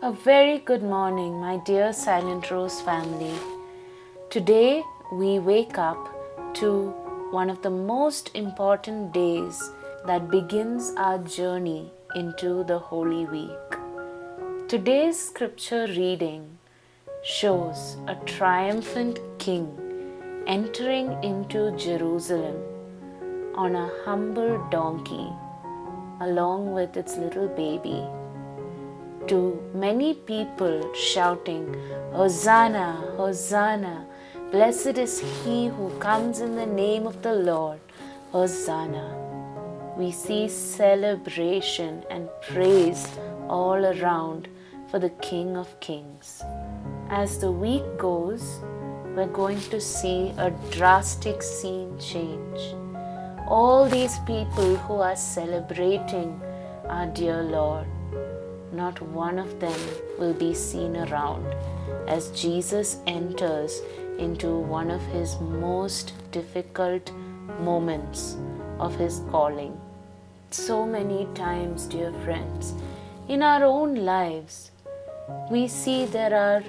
A very good morning, my dear Silent Rose family. Today we wake up to one of the most important days that begins our journey into the Holy Week. Today's scripture reading shows a triumphant king entering into Jerusalem on a humble donkey along with its little baby, to many people shouting, Hosanna, Hosanna, blessed is he who comes in the name of the Lord, Hosanna. We see celebration and praise all around for the King of Kings. As the week goes, we're going to see a drastic scene change. All these people who are celebrating our dear Lord, not one of them will be seen around as Jesus enters into one of his most difficult moments of his calling. So many times, dear friends, in our own lives, we see there are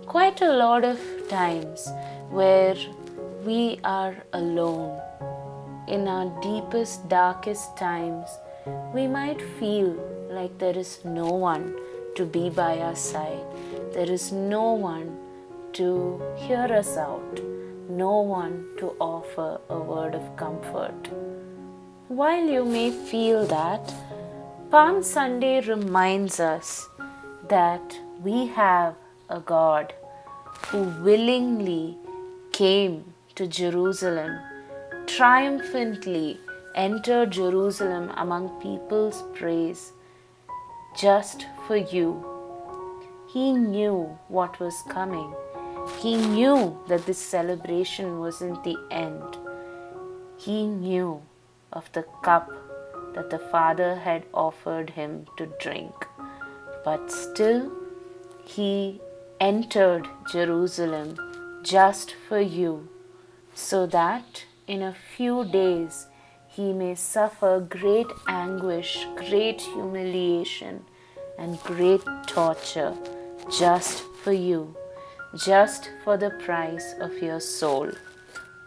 quite a lot of times where we are alone. In our deepest, darkest times, we might feel like there is no one to be by our side. There is no one to hear us out, no one to offer a word of comfort. While you may feel that, Palm Sunday reminds us that we have a God who willingly came to Jerusalem, triumphantly entered Jerusalem among people's praise just for you. He knew what was coming. He knew that this celebration wasn't the end. He knew of the cup that the Father had offered him to drink. But still, he entered Jerusalem just for you, so that in a few days he may suffer great anguish, great humiliation, and great torture just for you, just for the price of your soul.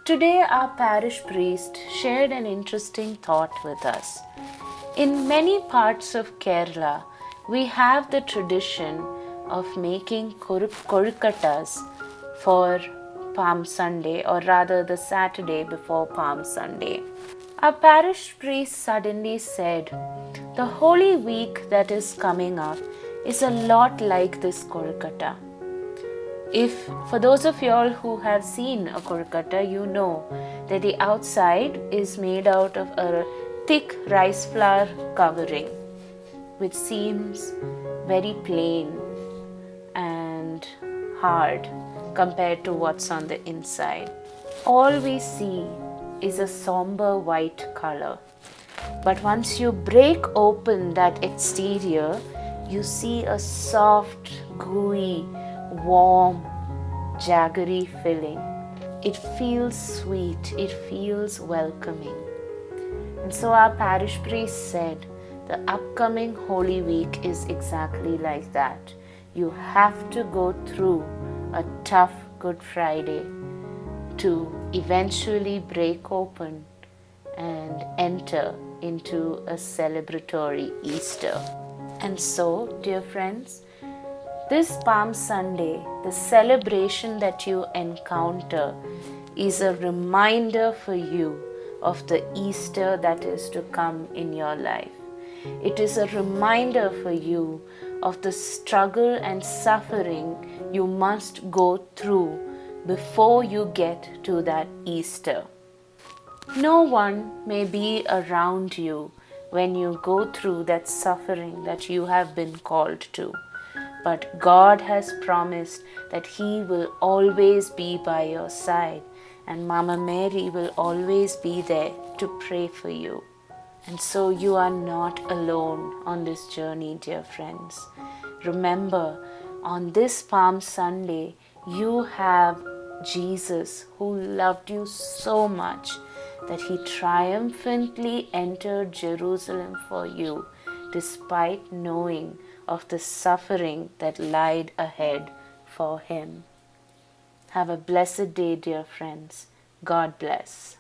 Today, our parish priest shared an interesting thought with us. In many parts of Kerala, we have the tradition of making korukattas for Palm Sunday, or rather the Saturday before Palm Sunday. Our parish priest suddenly said, the Holy Week that is coming up is a lot like this korukatta. If, for those of you all who have seen a korukatta, you know that the outside is made out of a thick rice flour covering, which seems very plain and hard compared to what's on the inside. All we see is a somber white color. But once you break open that exterior, you see a soft, gooey, warm, jaggery filling. It feels sweet, it feels welcoming. And so our parish priest said, the upcoming Holy Week is exactly like that. You have to go through a tough Good Friday to eventually break open and enter into a celebratory Easter. And so, dear friends, this Palm Sunday, the celebration that you encounter is a reminder for you of the Easter that is to come in your life. It is a reminder for you of the struggle and suffering you must go through before you get to that Easter. No one may be around you when you go through that suffering that you have been called to. But God has promised that He will always be by your side, and Mama Mary will always be there to pray for you. And so you are not alone on this journey, dear friends. Remember, on this Palm Sunday, you have Jesus who loved you so much that He triumphantly entered Jerusalem for you despite knowing of the suffering that lied ahead for him. Have a blessed day, dear friends. God bless.